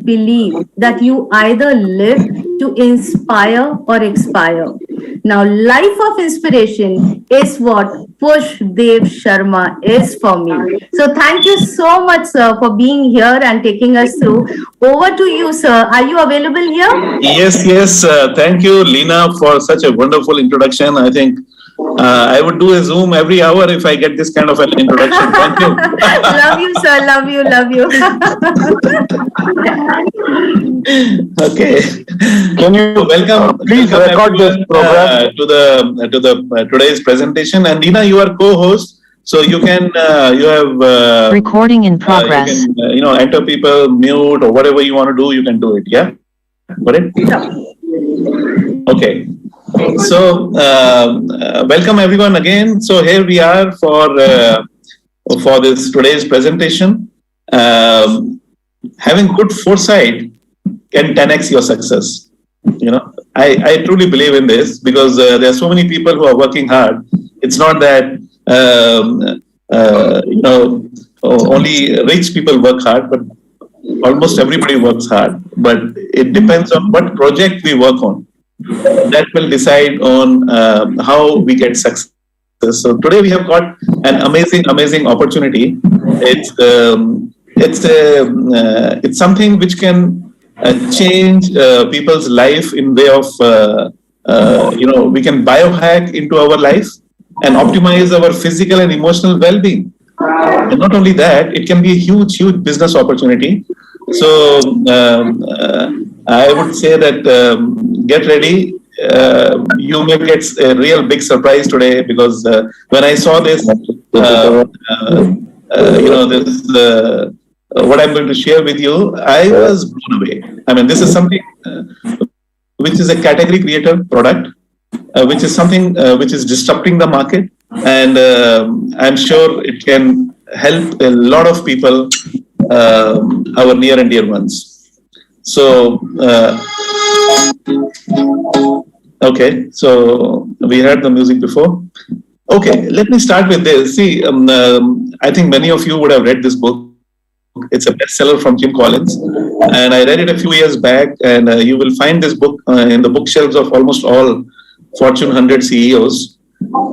believe that you either live to inspire or expire. Now, life of inspiration is what Push Dev Sharma is for me. So, thank you so much, sir, for being here and taking us through. Over to you, sir. Are you available here? Yes, yes. Thank you, Lina, for such a wonderful introduction. I think I would do a Zoom every hour if I get this kind of an introduction. Thank you. Love you, sir. Love you. Love you. Okay. Can you Welcome, please welcome record this everyone, program? to the today's presentation. And Lina, you are co-host, so you can you have Recording in you progress. can enter people, mute or whatever you want to do. You can do it. Yeah, got it. Okay. So welcome everyone again. So here we are for this today's presentation. Having good foresight can 10x your success. I truly believe in this because there are so many people who are working hard. It's not that only rich people work hard, but almost everybody works hard. But it depends on what project we work on. That will decide on how we get success. So today we have got an amazing opportunity. It's something which can change people's life in way of we can biohack into our life and optimize our physical and emotional well-being. And not only that, it can be a huge business opportunity. So I would say that get ready. You may get a real big surprise today because when I saw this, what I'm going to share with you, I was blown away. I mean, this is something which is a category creator product, which is something which is disrupting the market, and I'm sure it can help a lot of people, our near and dear ones. So, okay, so we heard the music before. Okay, let me start with this. See, I think many of you would have read this book. It's a bestseller from Jim Collins, and I read it a few years back. And you will find this book in the bookshelves of almost all Fortune 100 CEOs.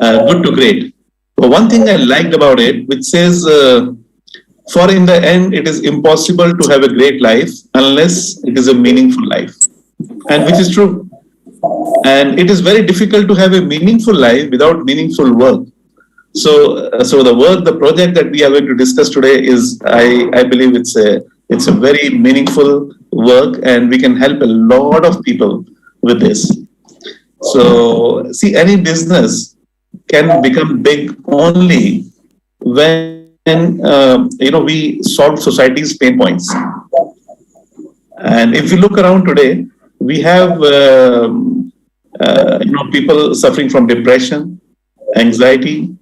Good to great. But one thing I liked about it, which says, for in the end, it is impossible to have a great life unless it is a meaningful life, and which is true. And it is very difficult to have a meaningful life without meaningful work. So the project that we are going to discuss today is, I believe it's a very meaningful work, and we can help a lot of people with this. So see, any business can become big only when we solve society's pain points. And if you look around today, we have people suffering from depression, anxiety,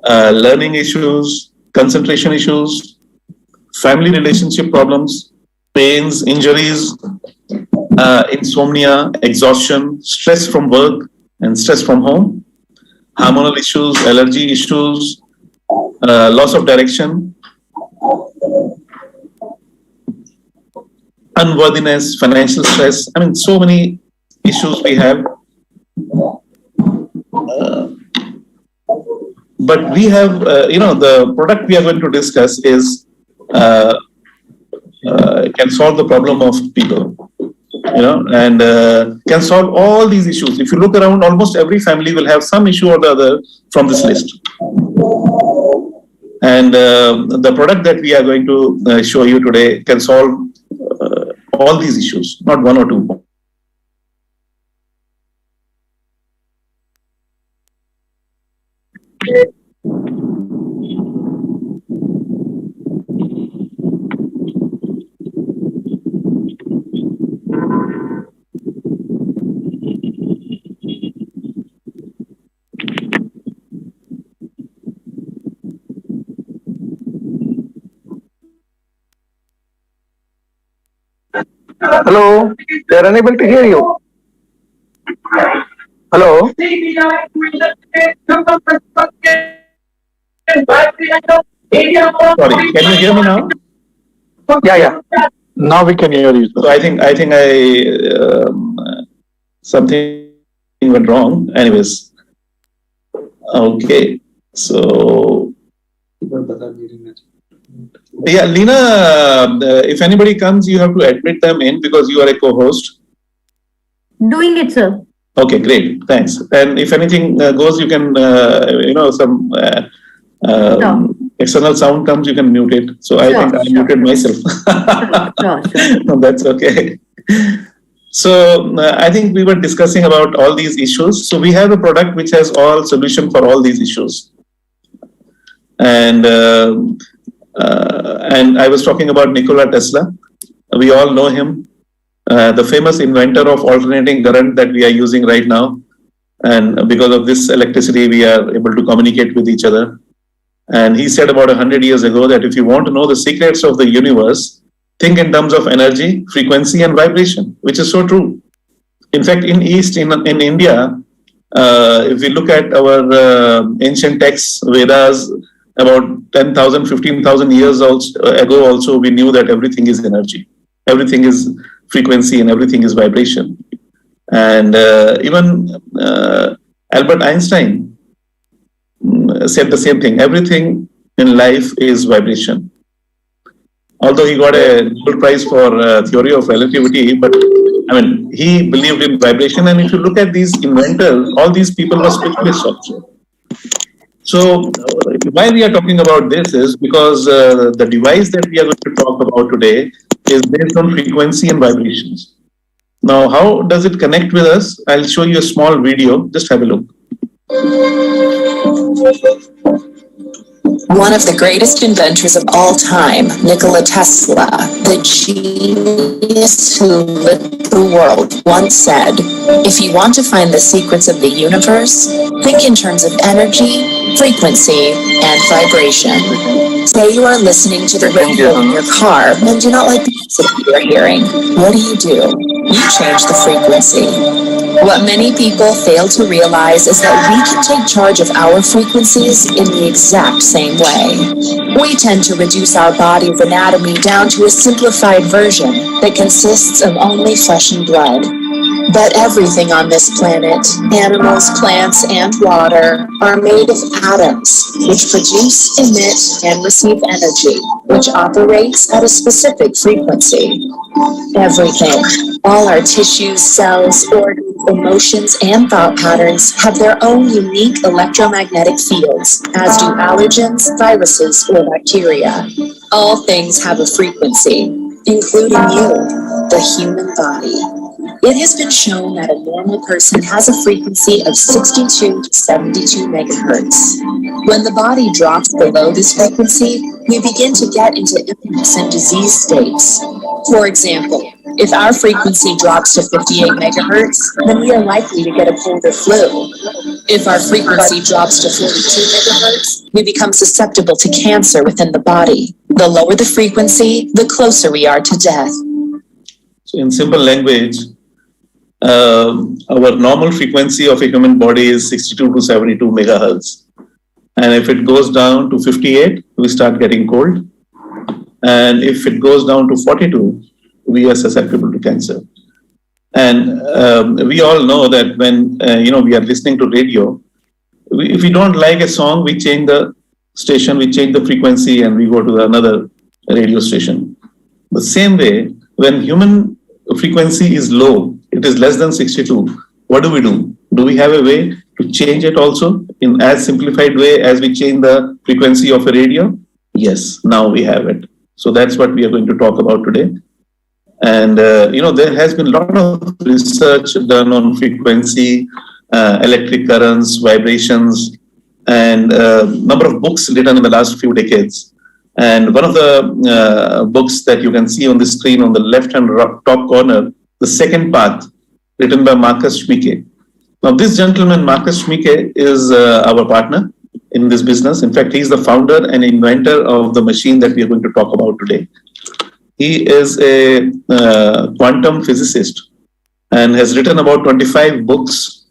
learning issues, concentration issues, family relationship problems, pains, injuries, insomnia, exhaustion, stress from work and stress from home, hormonal issues, allergy issues, loss of direction, unworthiness, financial stress. I mean, so many issues we have. But we have, the product we are going to discuss is can solve the problem of people, and can solve all these issues. If you look around, almost every family will have some issue or the other from this list. And the product that we are going to show you today can solve all these issues, not one or two. Hello, they are unable to hear you. Hello. Sorry, can you hear me now? Yeah. Now we can hear you, So sir. I think something went wrong. Anyways, okay. So yeah, Lena, if anybody comes, you have to admit them in because you are a co-host. Doing it, sir. Okay, great. Thanks. And if anything goes, you can, some external sound comes, you can mute it. So I Sure, think I sure. muted myself. Sure. No, that's okay. So I think we were discussing about all these issues. So we have a product which has all solution for all these issues. And I was talking about Nikola Tesla. We all know him, the famous inventor of alternating current that we are using right now. And because of this electricity, we are able to communicate with each other. And he said about 100 years ago that if you want to know the secrets of the universe, think in terms of energy, frequency, and vibration, which is so true. In fact, in India, if we look at our ancient texts, Vedas, about 10,000, 15,000 years ago also, we knew that everything is energy. Everything is frequency and everything is vibration. And even Albert Einstein said the same thing. Everything in life is vibration. Although he got a Nobel Prize for theory of relativity, but I mean, he believed in vibration. And if you look at these inventors, all these people were specialists also. So why we are talking about this is because the device that we are going to talk about today is based on frequency and vibrations. Now, how does it connect with us? I'll show you a small video. Just have a look. One of the greatest inventors of all time, Nikola Tesla, the genius who lit the world, once said, "If you want to find the secrets of the universe, think in terms of energy, frequency, and vibration." Say you are listening to the radio in your car and do not like the music you are hearing. What do? You change the frequency. What many people fail to realize is that we can take charge of our frequencies in the exact same way. We tend to reduce our body's anatomy down to a simplified version that consists of only flesh and blood. But everything on this planet, animals, plants, and water, are made of atoms, which produce, emit, and receive energy, which operates at a specific frequency. Everything, all our tissues, cells, organs, emotions, and thought patterns have their own unique electromagnetic fields, as do allergens, viruses, or bacteria. All things have a frequency, including you, the human body. It has been shown that a normal person has a frequency of 62 to 72 megahertz. When the body drops below this frequency, we begin to get into illness and disease states. For example, if our frequency drops to 58 megahertz, then we are likely to get a cold or flu. If our frequency drops to 42 megahertz, we become susceptible to cancer within the body. The lower the frequency, the closer we are to death. So in simple language, our normal frequency of a human body is 62 to 72 megahertz. And if it goes down to 58, we start getting cold. And if it goes down to 42, we are susceptible to cancer. And we all know that when we are listening to radio, if we don't like a song, we change the station, we change the frequency, and we go to another radio station. The same way, when human frequency is low, it is less than 62. What do? Do we have a way to change it also in as simplified way as we change the frequency of a radio? Yes, now we have it. So that's what we are going to talk about today. And, there has been a lot of research done on frequency, electric currents, vibrations, and number of books written in the last few decades. And one of the books that you can see on the screen on the left-hand top corner, The Second Path, written by Marcus Schmieke. Now, this gentleman, Marcus Schmieke, is our partner in this business. In fact, he's the founder and inventor of the machine that we are going to talk about today. He is a quantum physicist and has written about 25 books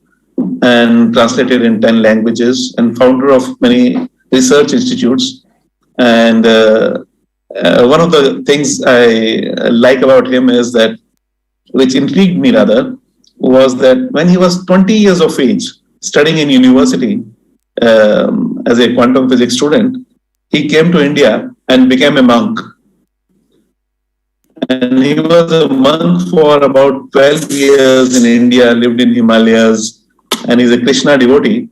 and translated in 10 languages and founder of many research institutes. And one of the things I like about him is that, which intrigued me rather, was that when he was 20 years of age, studying in university as a quantum physics student, he came to India and became a monk. And he was a monk for about 12 years in India, lived in Himalayas, and he's a Krishna devotee.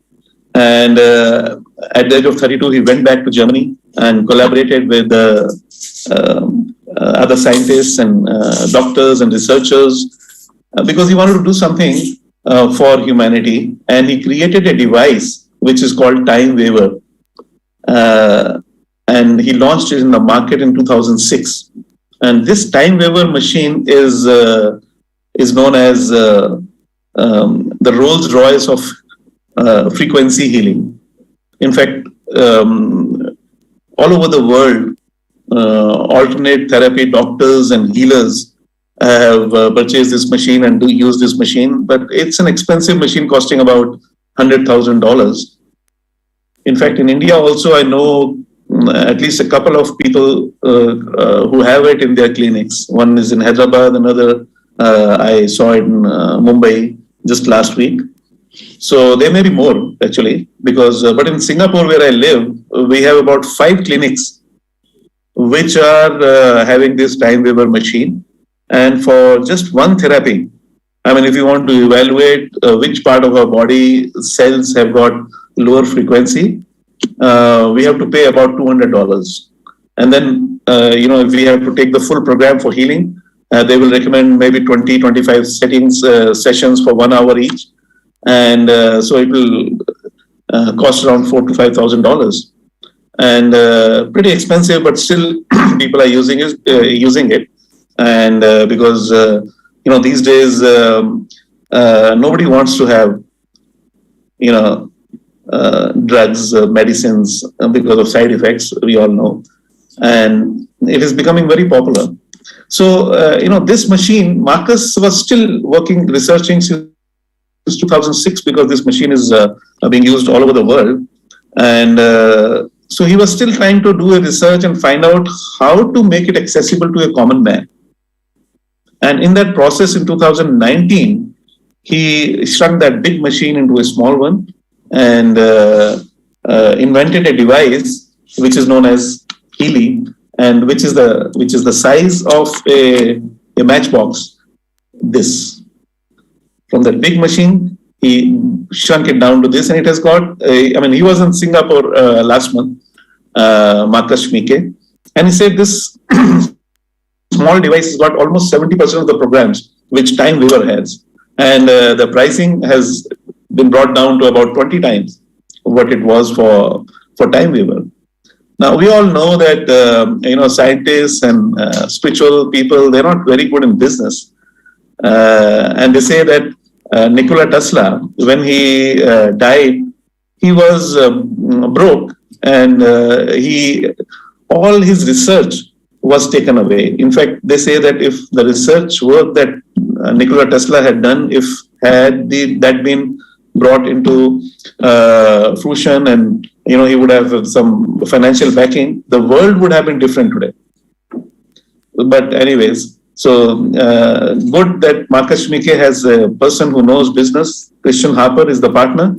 And at the age of 32, he went back to Germany and collaborated with other scientists and doctors and researchers because he wanted to do something for humanity. And he created a device which is called Time Waver. And he launched it in the market in 2006. And this Time Waver machine is known as the Rolls Royce of frequency healing. In fact, all over the world, alternate therapy doctors and healers have purchased this machine and do use this machine, but it's an expensive machine costing about $100,000. In fact, in India also, I know at least a couple of people who have it in their clinics. One is in Hyderabad, another I saw it in Mumbai just last week. So there may be more actually, because but in Singapore where I live, we have about 5 clinics which are having this Time Waver machine. And for just one therapy, I mean, if you want to evaluate which part of our body cells have got lower frequency, we have to pay about $200. And then, if we have to take the full program for healing, they will recommend maybe 20, 25 sessions for 1 hour each. And so it will cost around $4,000 to $5,000. And pretty expensive, but still people are using it. And because, these days, nobody wants to have, drugs, medicines because of side effects, we all know. And it is becoming very popular. So, this machine, Marcus was still researching since 2006 because this machine is being used all over the world. And so he was still trying to do a research and find out how to make it accessible to a common man. And in that process in 2019, he shrunk that big machine into a small one and invented a device which is known as Healy, and which is the size of a matchbox. This, from that big machine, he shrunk it down to this, and it has got. He was in Singapore last month, Marcus Schmieke, and he said this small device has got almost 70% of the programs which Time Waver has, and the pricing has been brought down to about 20 times what it was for Time Waver. Now we all know that scientists and spiritual people, they're not very good in business, and they say that Nikola Tesla, when he died, he was broke, and all his research was taken away. In fact, they say that if the research work that Nikola Tesla had done, had that been brought into fruition, and he would have some financial backing, the world would have been different today. But anyways, so good that Marcus Schmieke has a person who knows business. Christian Harper is the partner.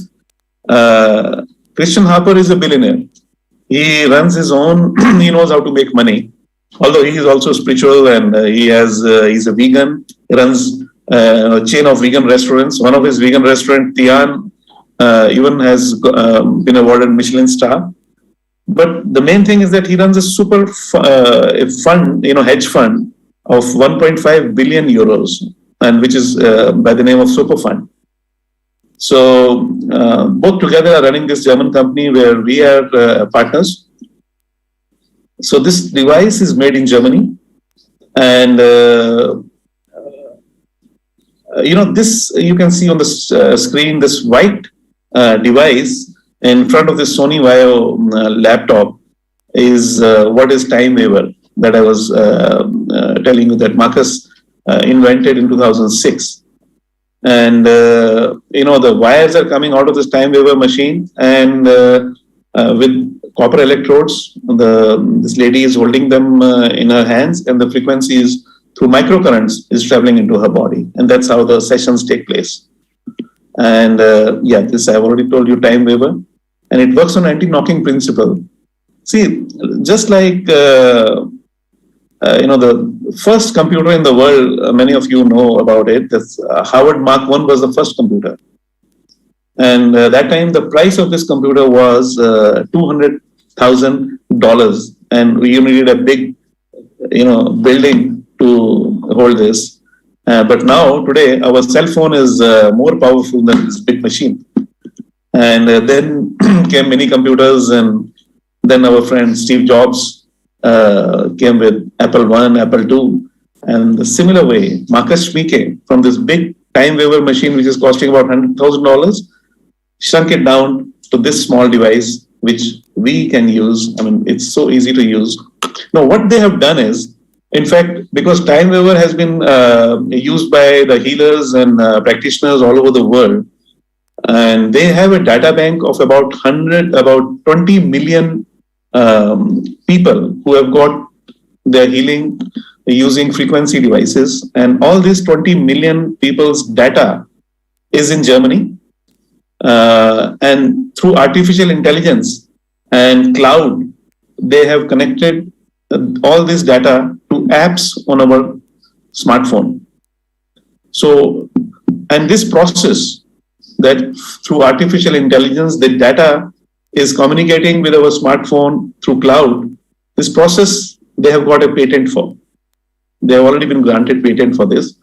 Christian Harper is a billionaire. He runs his own, he knows how to make money. Although he is also spiritual, and he's a vegan. He runs a chain of vegan restaurants. One of his vegan restaurants, Tian, even has been awarded Michelin star. But the main thing is that he runs a super fund, hedge fund of 1.5 billion euros, and which is by the name of Super Fund. So both together are running this German company where we are partners. So this device is made in Germany, and this you can see on the screen, this white device in front of this Sony Vaio laptop is what is Time Waver that I was telling you that Marcus invented in 2006. And the wires are coming out of this Time Waver machine, and with copper electrodes. This lady is holding them in her hands, and the frequencies through microcurrents is traveling into her body, and that's how the sessions take place. And this I've already told you, time waver, and it works on anti-knocking principle. See, just like the first computer in the world, many of you know about it. That's Howard Mark I was the first computer. And that time, the price of this computer was $200,000, and you needed a big, building to hold this. But now, today, our cell phone is more powerful than this big machine. And then came mini computers, and then our friend Steve Jobs came with Apple I, Apple II. And the similar way, Marcus Schmieke, from this big time waver machine, which is costing about $100,000, shrunk it down to this small device, which we can use. I mean, it's so easy to use. Now, what they have done is, in fact, because time waver has been used by the healers and practitioners all over the world, and they have a data bank of about 20 million people who have got their healing using frequency devices, and all these 20 million people's data is in Germany. And through artificial intelligence and cloud, they have connected all this data to apps on our smartphone. So, and this process that through artificial intelligence, the data is communicating with our smartphone through cloud, this process they have got a patent for. They have already been granted patent for this.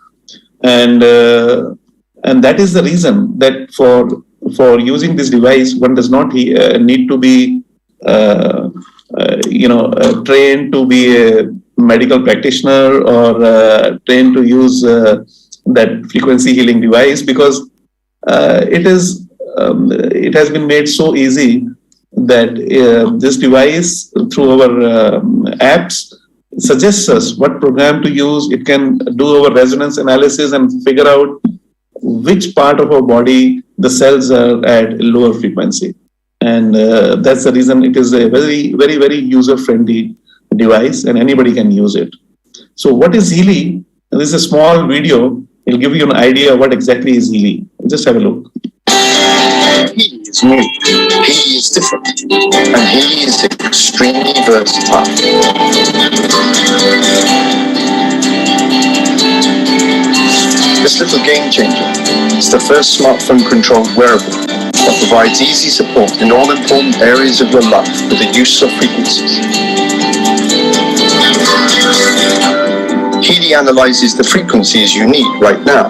And that is the reason that for using this device, one does not need to be, trained to be a medical practitioner or trained to use that frequency healing device, because it has been made so easy that this device, through our apps, suggests us what program to use. It can do our resonance analysis and figure out which part of our body the cells are at lower frequency. And that's the reason it is a very, very, very user-friendly device, and anybody can use it. So what is Healy? This is a small video. It'll give you an idea of what exactly is Healy. Just have a look. Healy is new, Healy is different, and Healy is extremely versatile. This little game changer is the first smartphone-controlled wearable that provides easy support in all important areas of your life with the use of frequencies. Healy analyzes the frequencies you need right now.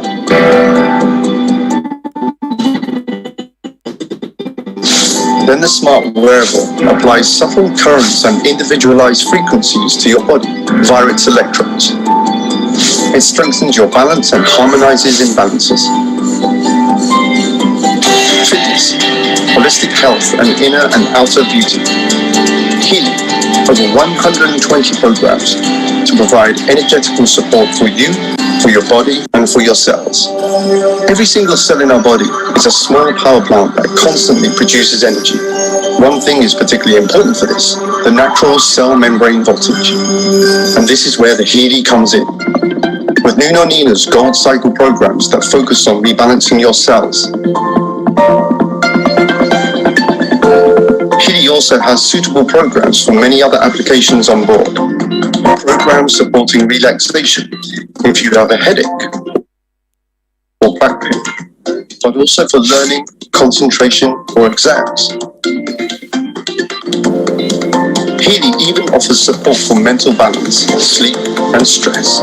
Then the smart wearable applies subtle currents and individualized frequencies to your body via its electrodes. It strengthens your balance and harmonizes imbalances. Fitness, holistic health, and inner and outer beauty. Healy, over 120 programs to provide energetical support for you, for your body, and for your cells. Every single cell in our body is a small power plant that constantly produces energy. One thing is particularly important for this, the natural cell membrane voltage. And this is where the Healy comes in. With Nuno Nina's Gold Cycle programs that focus on rebalancing your cells. Healy also has suitable programs for many other applications on board. Programs supporting relaxation if you have a headache or back pain, but also for learning, concentration, or exams. Healy even offers support for mental balance, sleep, and stress.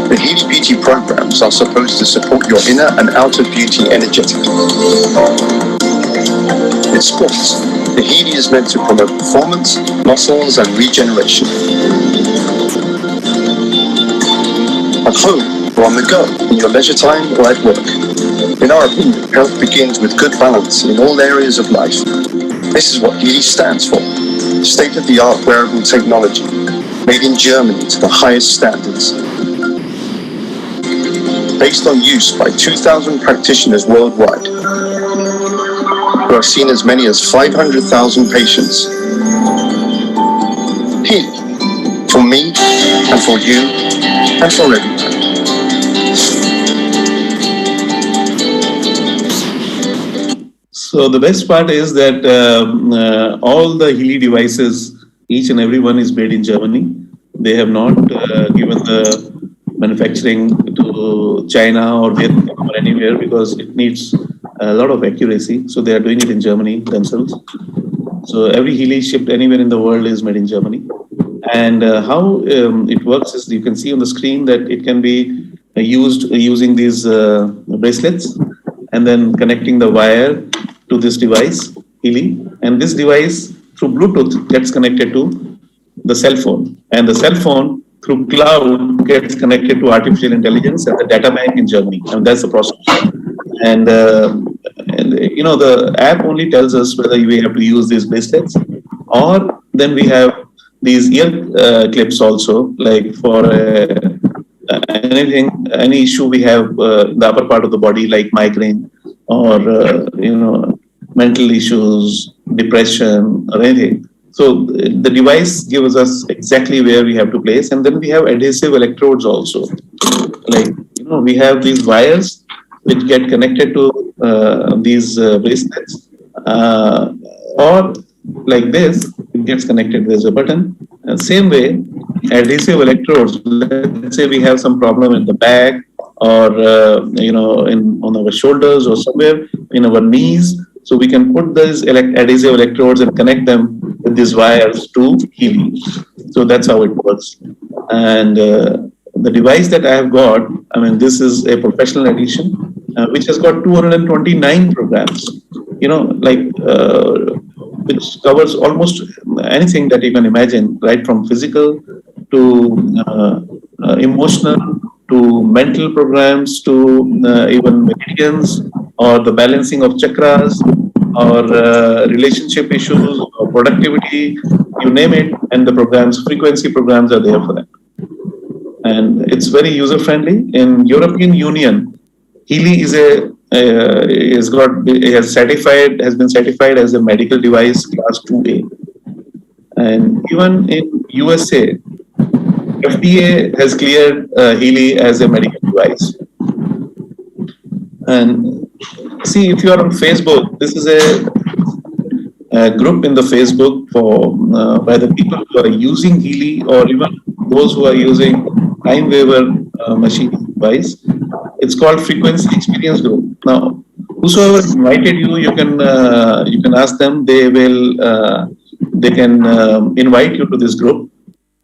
The Healy Beauty programs are supposed to support your inner and outer beauty energetically. In sports, the Healy is meant to promote performance, muscles, and regeneration. At home or on the go, in your leisure time or at work. In our opinion, health begins with good balance in all areas of life. This is what Healy stands for. State-of-the-art wearable technology, made in Germany to the highest standards. Based on use by 2,000 practitioners worldwide. who have seen as many as 500,000 patients. Heal for me and for you and for everyone. So the best part is that all the Healy devices, each and every one is made in Germany. They have not given the manufacturing to China or Vietnam or anywhere because it needs a lot of accuracy. So they are doing it in Germany themselves. So every Healy shipped anywhere in the world is made in Germany. And how it works is you can see on the screen that it can be used using these bracelets and then connecting the wire to this device, Healy. And this device through Bluetooth gets connected to the cell phone. And the cell phone through cloud gets connected to artificial intelligence at the data bank in Germany. And that's the process. And you know, the app only tells us whether we have to use these bracelets, or then we have these ear clips also, like for anything, any issue we have in the upper part of the body, like migraine or you know, mental issues, depression, or anything. So the device gives us exactly where we have to place, and then we have adhesive electrodes also. Like, you know, we have these wires which get connected to these bracelets, or like this, it gets connected. There's a button. Same way, adhesive electrodes. Let's say we have some problem in the back, or you know, on our shoulders, or somewhere in our knees. So we can put these adhesive electrodes and connect them with these wires to Healy. So that's how it works. And the device that I have got, I mean, this is a professional edition, which has got 229 programs, you know, like, which covers almost anything that you can imagine, right from physical to emotional to mental programs to even meridians or the balancing of chakras or relationship issues or productivity, you name it, and the programs, frequency programs are there for that. And it's very user friendly. In European Union, Healy is has been certified as a medical device class 2A. And even in USA, FDA has cleared Healy as a medical device. And see, if you are on Facebook, this is a group in the Facebook for by the people who are using Healy, or even those who are using Time Waver machine device. It's called Frequency Experience Group. Now, whosoever invited you, you can ask them. They can invite you to this group.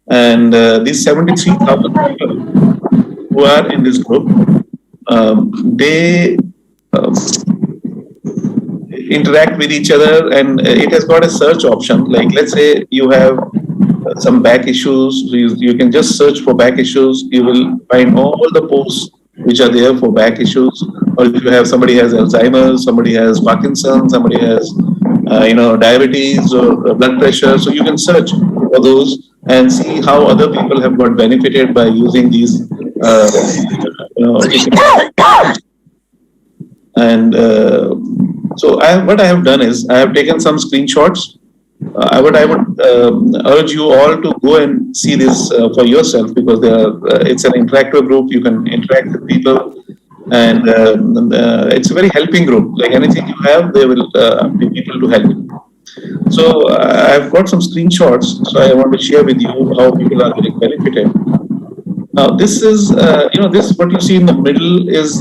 And these 73,000 people who are in this group, they interact with each other, and it has got a search option. Like, let's say you have some back issues, you can just search for back issues. You will find all the posts which are there for back issues. Or if you have somebody has Alzheimer's, somebody has Parkinson's, somebody has diabetes or blood pressure, so you can search for those and see how other people have got benefited by using these. And so what I have done is I have taken some screenshots. I would urge you all to go and see this for yourself, because it's an interactive group. You can interact with people, and it's a very helping group. Like anything you have, there will be people to help you. So I've got some screenshots, so I want to share with you how people are getting benefited. Now, this is, this what you see in the middle is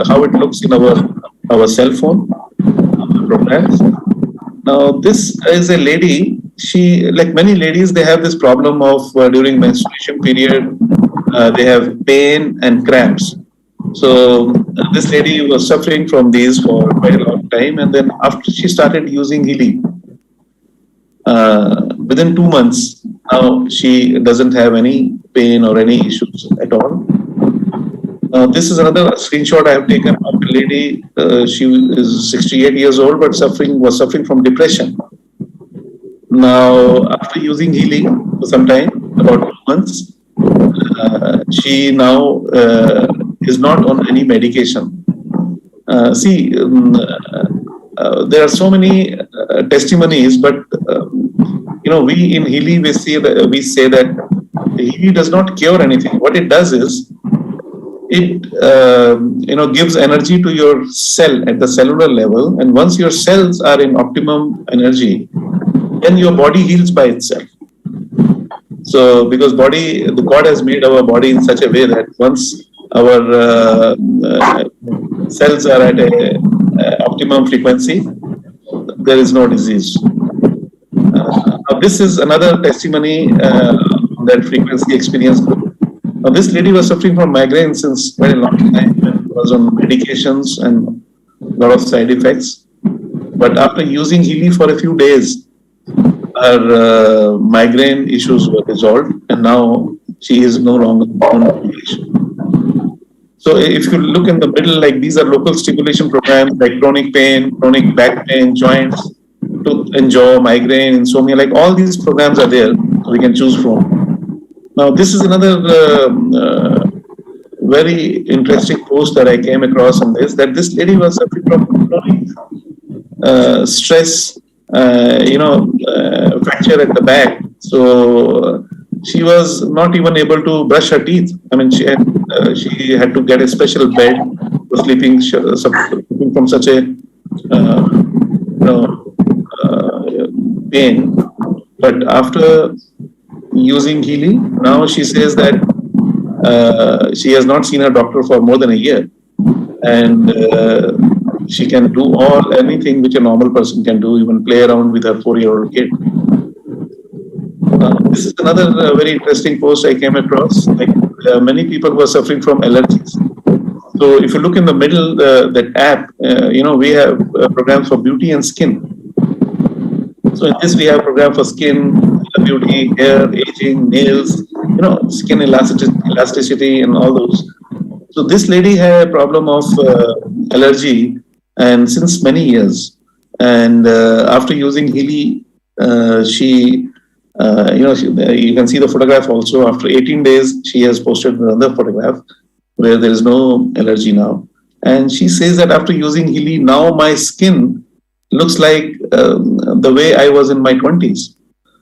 how it looks in our cell phone programs. Now, this is a lady. She, like many ladies, they have this problem of during menstruation period, they have pain and cramps. So this lady was suffering from these for quite a long time, and then after she started using Healy, within 2 months, now she doesn't have any pain or any issues at all. This is another screenshot I have taken of a lady. She is 68 years old, but was suffering from depression. Now, after using Healy for some time, about 2 months, she now is not on any medication. there are so many testimonies, but we in Healy we say that Healy does not cure anything. What it does is it gives energy to your cell at the cellular level, and once your cells are in optimum energy, then your body heals by itself. So because the God has made our body in such a way that once our cells are at a optimum frequency, there is no disease. This is another testimony that frequency experience. Now, this lady was suffering from migraine since very long time and was on medications and a lot of side effects. But after using Healy for a few days, her migraine issues were resolved, and now she is no longer on medication. So if you look in the middle, like these are local stimulation programs like chronic pain, chronic back pain, joints, tooth and jaw, migraine, insomnia, like all these programs are there we can choose from. Now, this is another very interesting post that I came across on this, that this lady was suffering from chronic stress, fracture at the back. So she was not even able to brush her teeth. I mean, she had to get a special bed for sleeping from such a pain. But after using Healy, now she says that she has not seen her doctor for more than a year, and she can do anything which a normal person can do, even play around with her 4-year-old kid. This is another very interesting post I came across. Like many people were suffering from allergies. So if you look in the middle, that app, we have programs for beauty and skin. So in this we have program for skin, beauty, hair, aging, nails, skin elasticity and all those. So this lady had a problem of allergy, and since many years. And after using Healy, she you can see the photograph also. After 18 days, she has posted another photograph where there is no allergy now. And she says that after using Healy, now my skin looks like the way I was in my 20s.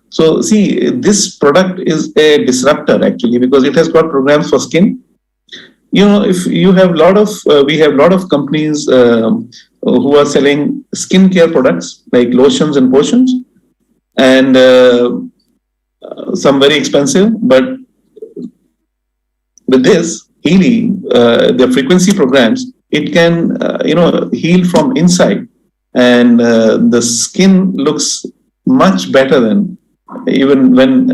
So see, this product is a disruptor actually, because it has got programs for skin. If you have we have a lot of companies who are selling skincare products like lotions and potions, and some very expensive. But with this Healy, the frequency programs, it can heal from inside, and the skin looks much better than even when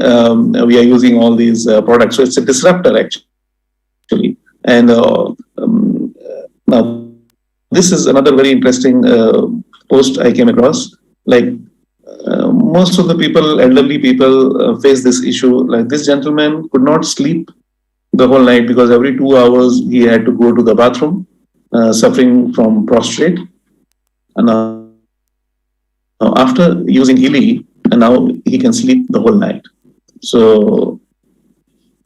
we are using all these products. So it's a disruptor actually. And now this is another very interesting post I came across. Like most of the people, elderly people, face this issue. Like this gentleman could not sleep the whole night because every 2 hours he had to go to the bathroom, suffering from prostrate. And after using Healy, and now he can sleep the whole night. So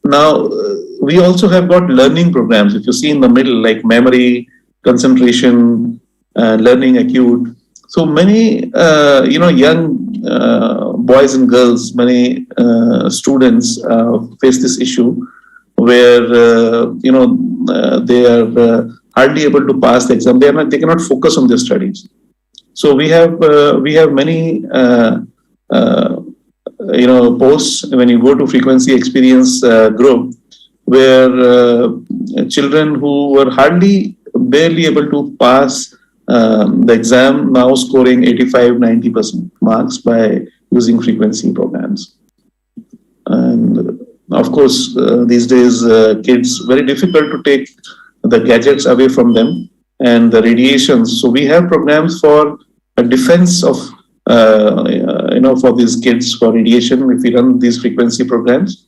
now we also have got learning programs. If you see in the middle, like memory, concentration, learning acute. So many, young boys and girls, many students face this issue where, they are hardly able to pass the exam. They cannot focus on their studies. So we have many, posts when you go to frequency experience group, where children who were barely able to pass the exam now scoring 85-90% marks by using frequency programs. And of course, these days kids, very difficult to take the gadgets away from them and the radiations. So we have programs for a defense of for these kids for radiation if we run these frequency programs.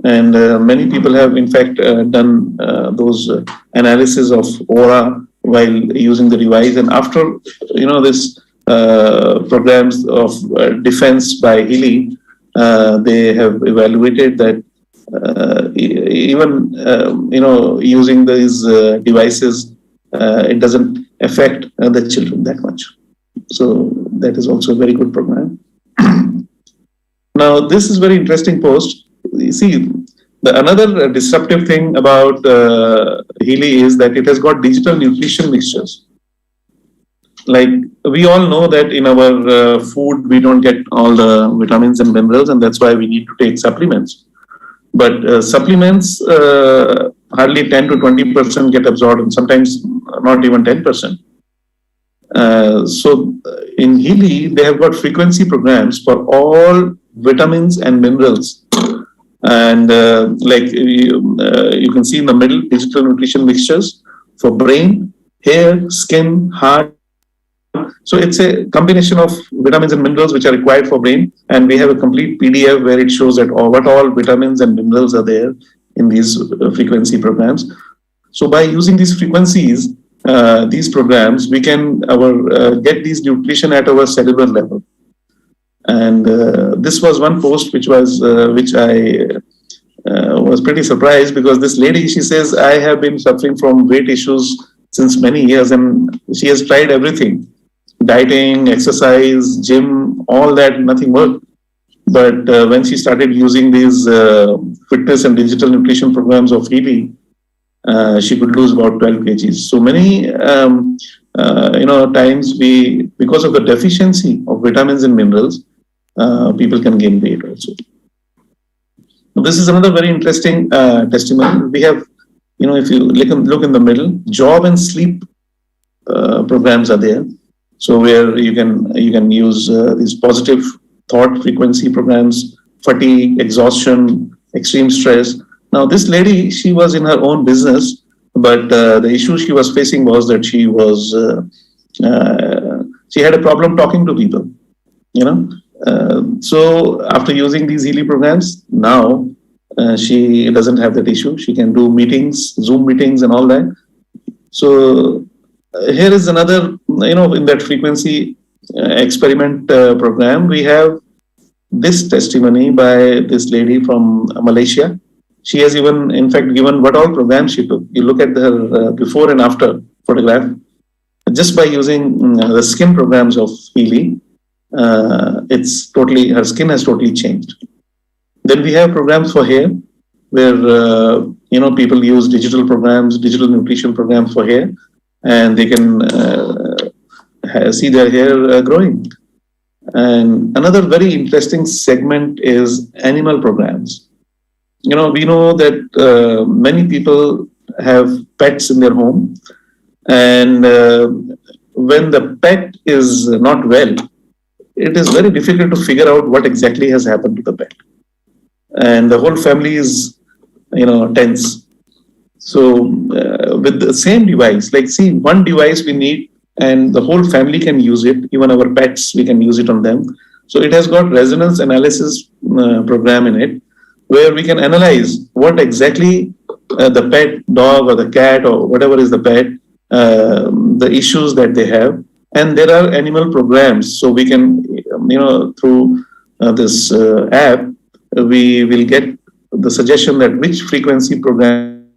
And many people have in fact done those analysis of aura while using the device. And after this programs of defense by Healy, they have evaluated that even using these devices, it doesn't affect the children that much. So that is also a very good program. Now, this is very interesting post. You see, another disruptive thing about Healy is that it has got digital nutrition mixtures. Like we all know that in our food, we don't get all the vitamins and minerals, and that's why we need to take supplements. But supplements, hardly 10 to 20% get absorbed, and sometimes not even 10%. So in Healy, they have got frequency programs for all vitamins and minerals. And you can see in the middle, digital nutrition mixtures for brain, hair, skin, heart. So it's a combination of vitamins and minerals which are required for brain. And we have a complete PDF where it shows that what all vitamins and minerals are there in these frequency programs. So by using these frequencies, these programs, we can get these nutrition at our cellular level. And this was one post which I was pretty surprised, because this lady, she says, I have been suffering from weight issues since many years, and she has tried everything, dieting, exercise, gym, all that, nothing worked. But when she started using these fitness and digital nutrition programs of Healy, she could lose about 12 kgs. So many times because of the deficiency of vitamins and minerals, people can gain weight also. Now, this is another very interesting testimony. We have, if you look in the middle, job and sleep programs are there. So where you can use these positive thought frequency programs, fatigue, exhaustion, extreme stress. Now, this lady, she was in her own business, but the issue she was facing was that she had a problem talking to people, So after using these Healy programs, now she doesn't have that issue. She can do meetings, Zoom meetings and all that. So here is another, in that frequency experiment program, we have this testimony by this lady from Malaysia. She has even, in fact, given what all programs she took. You look at her before and after photograph. Just by using the skin programs of Healy, her skin has totally changed. Then we have programs for hair, where people use digital nutrition programs for hair, and they can see their hair growing. And another very interesting segment is animal programs. We know that many people have pets in their home, and when the pet is not well, it is very difficult to figure out what exactly has happened to the pet. And the whole family is, tense. So with the same device, one device we need, and the whole family can use it. Even our pets, we can use it on them. So it has got resonance analysis program in it, where we can analyze what exactly the pet, dog or the cat or whatever is the pet, the issues that they have. And there are animal programs. So we can, through this app, we will get the suggestion that which frequency program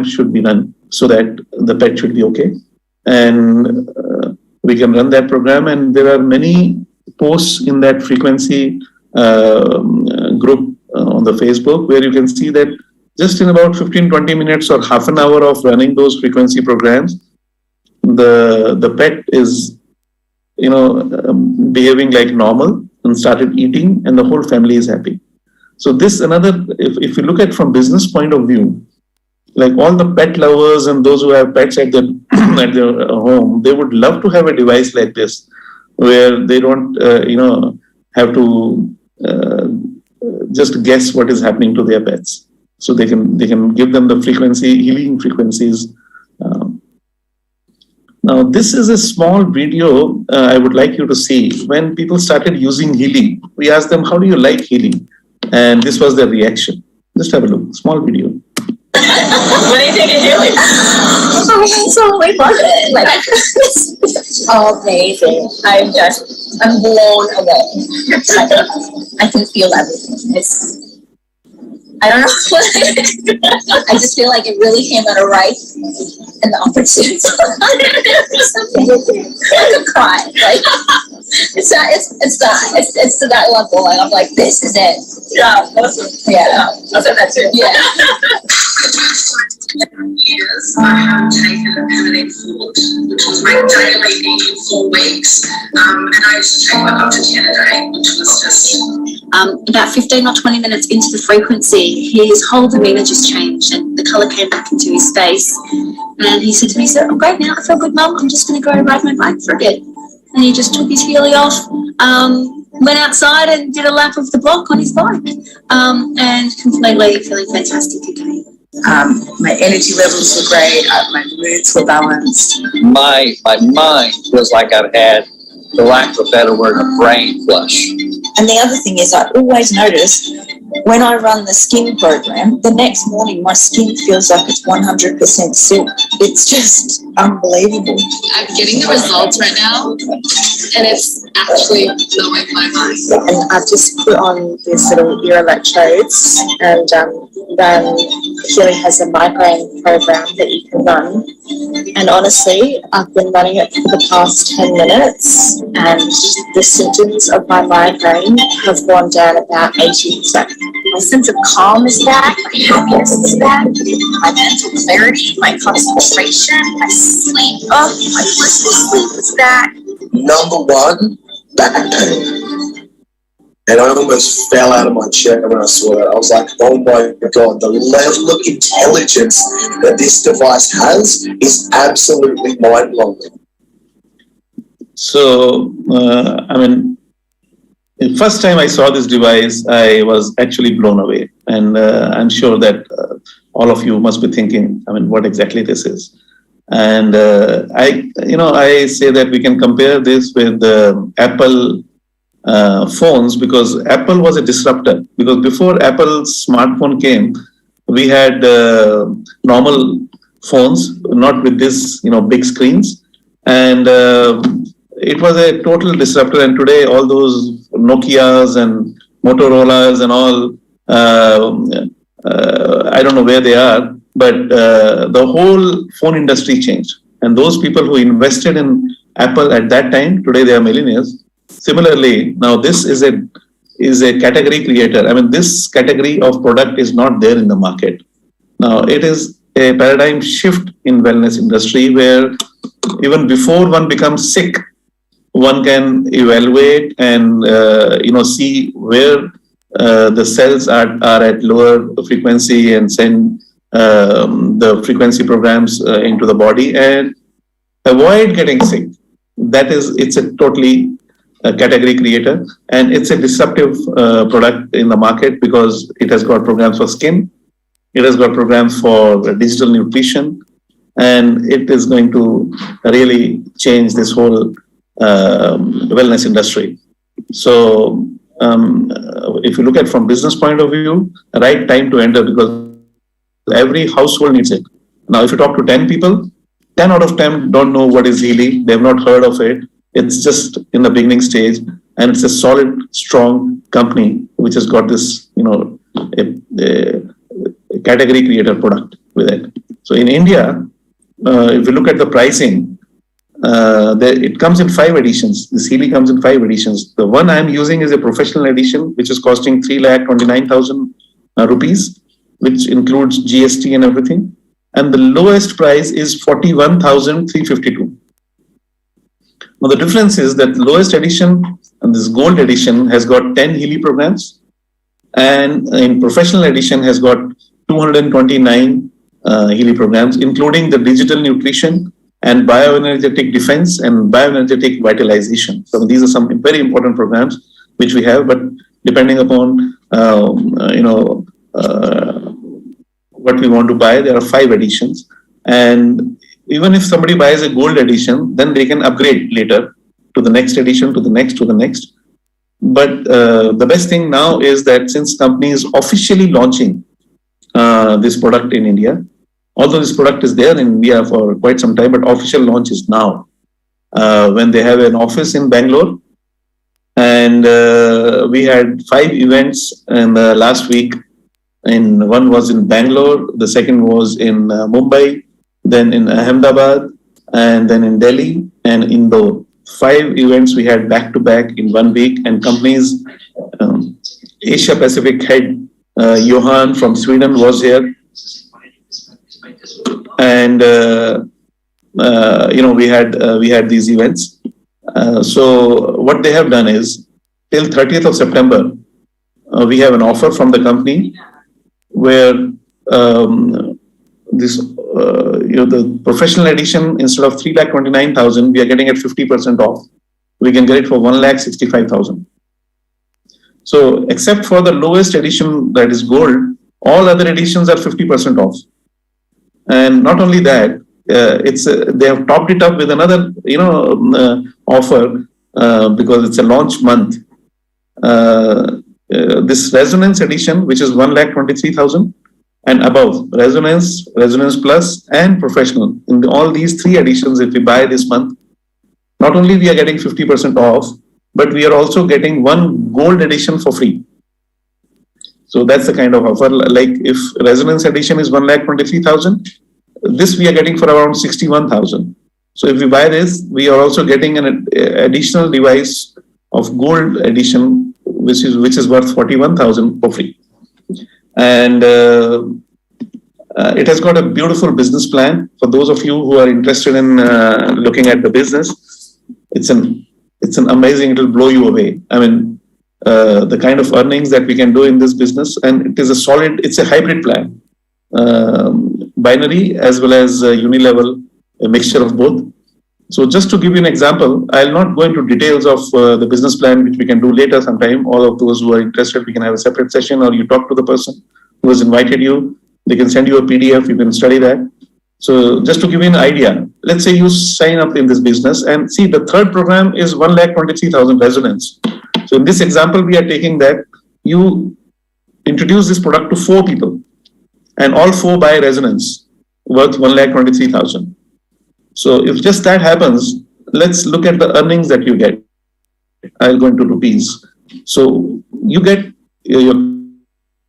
should be run so that the pet should be okay. And we can run that program. And there are many posts in that frequency group on the Facebook, where you can see that just in about 15-20 minutes or half an hour of running those frequency programs, the pet is behaving like normal and started eating, and the whole family is happy. So this another, if you look at from business point of view, like all the pet lovers and those who have pets at their at their home, they would love to have a device like this, where they don't have to just guess what is happening to their pets. So they can give them the healing frequencies. Now, this is a small video I would like you to see. When people started using healing, we asked them, how do you like healing? And this was their reaction. Just have a look, small video. What do you think of healing? Absolutely love it. It's amazing. I'm blown away. I can feel everything. I don't know. I just feel like it really came out of right and the opportunity. I could cry. Like it's to that level. And I'm like, this is it. Yeah. I said that too. Yeah. Years, I have taken a Pemidine Fort, which was my daily eating for weeks, and I used to take like up to 10 a day, which was just... About 15 or 20 minutes into the frequency, his whole demeanour just changed and the colour came back into his face. And he said to me, "So I'm great now, I feel good, Mum, I'm just going to go ride my bike for a bit." And he just took his heely off, went outside and did a lap of the block on his bike, and completely feeling fantastic again. My energy levels were great, my moods were balanced. My mind feels like I've had, for lack of a better word, a brain flush. And the other thing is, I always notice when I run the skin program, the next morning my skin feels like it's 100% silk. It's just unbelievable. I'm getting the results right now, and it's actually blowing my mind. And I've just put on these little ear electrodes, and then Healy has a migraine program that you can run. And honestly, I've been running it for the past 10 minutes, and the symptoms of my migraine have gone down about 80%. My sense of calm is back, my happiness is back, my mental clarity, my concentration, my sleep, my blissful sleep is back. Number one, back pain. And I almost fell out of my chair when I saw that. I was like, oh my God, the level of intelligence that this device has is absolutely mind-blowing. So, the first time I saw this device, I was actually blown away. And I'm sure that all of you must be thinking, what exactly this is. And I say that we can compare this with Apple phones, because Apple was a disruptor. Because before Apple's smartphone came, we had normal phones, not with this, big screens. And it was a total disruptor. And today, all those Nokias and Motorola's and all, I don't know where they are, but the whole phone industry changed. And those people who invested in Apple at that time, today they are millionaires. Similarly, now this is a category creator. This category of product is not there in the market. Now, it is a paradigm shift in wellness industry where even before one becomes sick, one can evaluate and see where the cells are at lower frequency and send the frequency programs into the body and avoid getting sick. It's a totally category creator, and it's a disruptive product in the market because it has got programs for skin, it has got programs for digital nutrition, and it is going to really change this whole wellness industry. So if you look at from business point of view, right time to enter, because every household needs it. Now, if you talk to 10 people, 10 out of 10 don't know what is Healy. They have not heard of it. It's just in the beginning stage, and it's a solid, strong company which has got this, a category creator product with it. So in India, if you look at the pricing, it comes in 5 editions. This Healy comes in 5 editions. The one I'm using is a professional edition, which is costing 3,29,000 rupees, which includes GST and everything. And the lowest price is 41,352. Now the difference is that lowest edition and this gold edition has got 10 Healy programs, and in professional edition has got 229 Healy programs, including the digital nutrition and bioenergetic defense and bioenergetic vitalization. So these are some very important programs which we have, but depending upon what we want to buy, there are 5 editions. And even if somebody buys a gold edition, then they can upgrade later to the next edition, to the next. But the best thing now is that since company is officially launching this product in India, although this product is there in India for quite some time, but official launch is now when they have an office in Bangalore. And we had 5 events in the last week one was in Bangalore, the second was in Mumbai, then in Ahmedabad, and then in Delhi and Indore. 5 events we had back to back in 1 week, and companies, Asia Pacific head Johan from Sweden was here, and we had these events. So what they have done is, till 30th of September, we have an offer from the company where the professional edition, instead of 3,29,000, we are getting it 50% off. We can get it for 1,65,000. So except for the lowest edition, that is gold, all other editions are 50% off. And not only that, they have topped it up with another offer because it's a launch month. This Resonance edition, which is 1,23,000 and above, Resonance Plus, and Professional. In all these 3 editions, if we buy this month, not only we are getting 50% off, but we are also getting 1 gold edition for free. So that's the kind of offer. Like if Resonance edition is 1,23,000, this we are getting for around 61,000. So if we buy this, we are also getting an additional device of gold edition, which is worth 41,000 for free. And it has got a beautiful business plan. For those of you who are interested in looking at the business, it's an amazing, it will blow you away. I mean, the kind of earnings that we can do in this business, and it's a hybrid plan, binary as well as unilevel, a mixture of both. So just to give you an example, I'll not go into details of the business plan, which we can do later sometime. All of those who are interested, we can have a separate session, or you talk to the person who has invited you. They can send you a PDF, you can study that. So just to give you an idea, let's say you sign up in this business, and see, the third program is 1,23,000 Resonance. So in this example, we are taking that you introduce this product to 4 people, and all 4 buy Resonance worth 1,23,000. So if just that happens, let's look at the earnings that you get. I'll go into rupees. So you get, your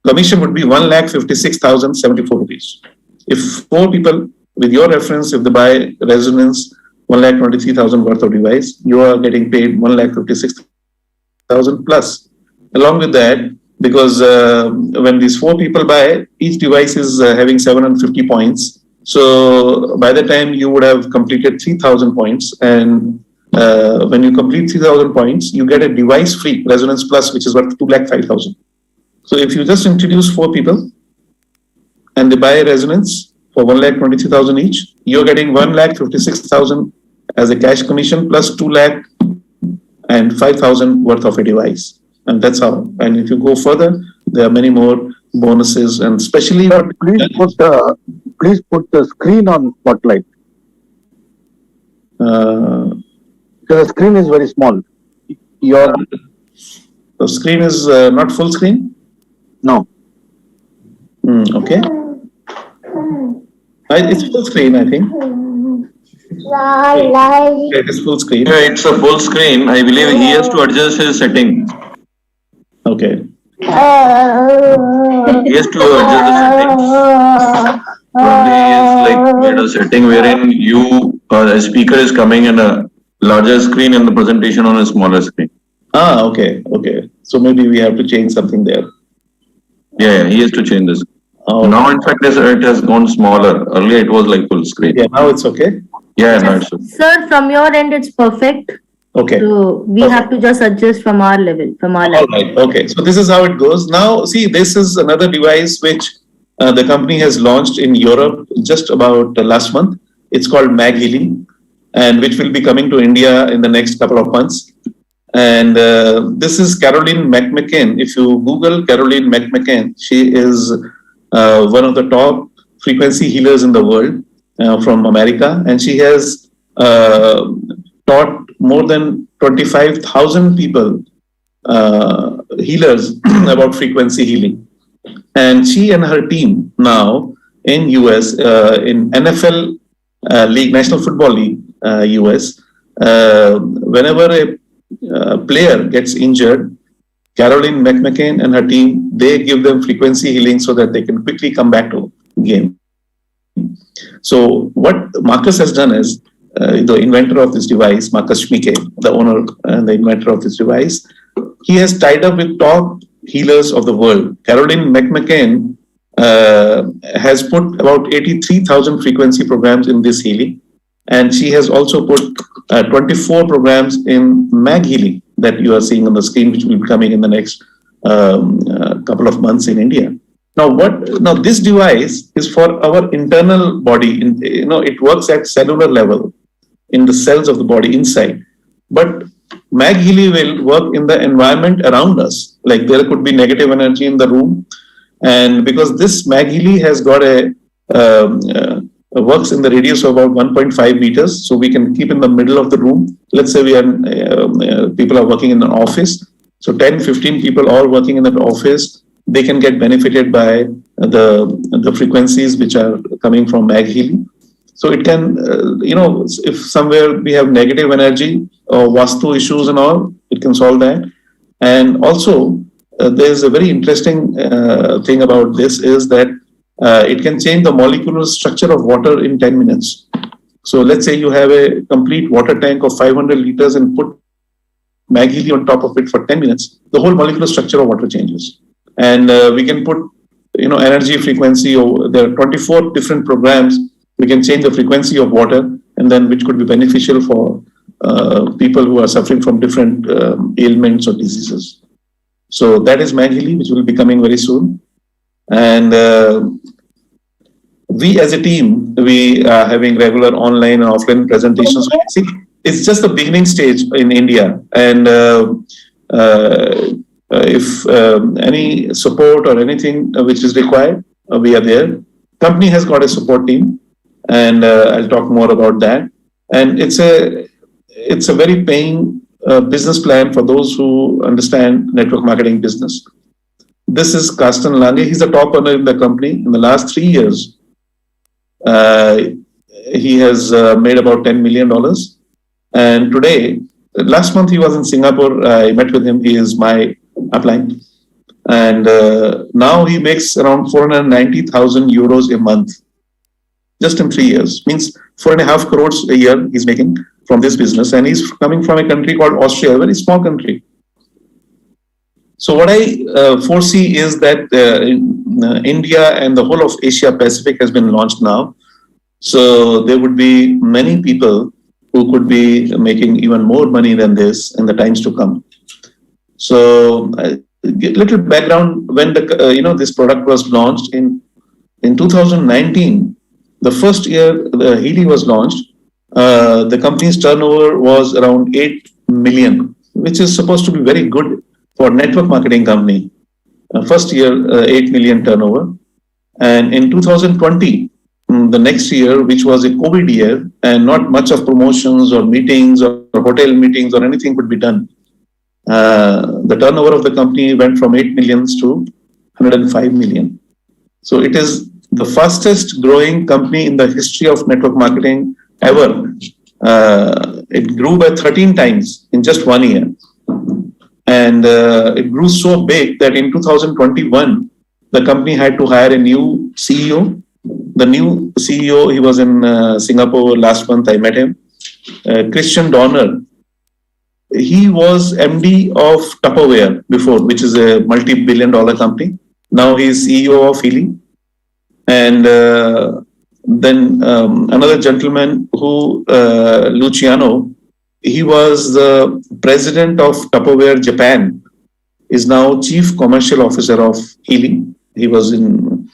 commission would be 1,56,074 rupees. If 4 people with your reference, if they buy Resonance 1,23,000 worth of device, you are getting paid 1,56,000 plus. Along with that, because when these 4 people buy, each device is having 750 points. So by the time you would have completed 3,000 points, and when you complete 3,000 points, you get a device free, Resonance Plus, which is worth 2,05,000. So if you just introduce 4 people and they buy Resonance for 1,23,000 each, you're getting 1,56,000 as a cash commission plus 2,05,000 worth of a device. And that's how. And if you go further, there are many more bonuses, and especially Please put the screen on Spotlight. The screen is very small. The screen is not full screen? No. Okay. It's full screen, I think. It is full screen. Yeah, it's a full screen. I believe he has to adjust his setting. Okay. He has to adjust the settings. Only is like made a setting wherein the speaker is coming in a larger screen and the presentation on a smaller screen. Okay. So maybe we have to change something there. Yeah, he has to change this. Now, in fact, it has gone smaller. Earlier, it was like full screen. Yeah, now it's okay. Yeah, now it's okay. Sir, from your end, it's perfect. Okay. So we have to just adjust from our level. All right. Okay. So this is how it goes. Now, see, this is another device which the company has launched in Europe just about last month. It's called Mag Healing, and which will be coming to India in the next couple of months. And this is Caroline McMacken. If you Google Caroline McMacken, she is one of the top frequency healers in the world from America, and she has taught more than 25,000 people, healers, about frequency healing. And she and her team now in US, in NFL League, National Football League, US, whenever a player gets injured, Caroline McMcCain and her team, they give them frequency healing so that they can quickly come back to game. So what Marcus has done is, the inventor of this device, Marcus Schmicke, the owner and the inventor of this device, he has tied up with top healers of the world. Caroline McMcCain has put about 83,000 frequency programs in this healing. And she has also put 24 programs in Mag Healing that you are seeing on the screen, which will be coming in the next couple of months in India. Now this device is for our internal body. It works at cellular level in the cells of the body inside. But Mag Healing will work in the environment around us. Like there could be negative energy in the room. And because this Mag Healing has got works in the radius of about 1.5 meters, so we can keep in the middle of the room. Let's say people are working in an office, so 10, 15 people all working in that office, they can get benefited by the frequencies which are coming from Mag Healing. So it can, if somewhere we have negative energy or Vastu issues and all, it can solve that. And also, there's a very interesting thing about this is that it can change the molecular structure of water in 10 minutes. So let's say you have a complete water tank of 500 liters and put Mag Healing on top of it for 10 minutes, the whole molecular structure of water changes. And we can put, energy frequency, there are 24 different programs. We can change the frequency of water, and then which could be beneficial for people who are suffering from different ailments or diseases. So that is Mag Healing, which will be coming very soon. And we as a team, we are having regular online and offline presentations. See, it's just the beginning stage in India. And if any support or anything which is required, we are there. Company has got a support team, and I'll talk more about that. And it's a very paying business plan for those who understand network marketing business. This is Karsten Lange. He's the top earner in the company. In the last 3 years, he has made about $10 million. And today, last month he was in Singapore. I met with him. He is my upline. And now he makes around 490,000 euros a month. Just in 3 years. Means 4.5 crores a year he's making from this business. And he's coming from a country called Austria, a very small country. So what I foresee is that India and the whole of Asia Pacific has been launched now. So there would be many people who could be making even more money than this in the times to come. So little background, when this product was launched in 2019, the first year the Healy was launched, the company's turnover was around 8 million, which is supposed to be very good for network marketing company. First year, 8 million turnover. And in 2020, the next year, which was a COVID year, and not much of promotions or meetings or hotel meetings or anything could be done, the turnover of the company went from 8 millions to 105 million. So it is the fastest growing company in the history of network marketing ever. It grew by 13 times in just 1 year. And it grew so big that in 2021, the company had to hire a new CEO. The new CEO, he was in Singapore last month, I met him. Christian Dorner. He was MD of Tupperware before, which is a multi-billion-dollar company. Now he is CEO of Healy. And then another gentleman who, Luciano, he was the president of Tupperware Japan, is now chief commercial officer of Healy. He was in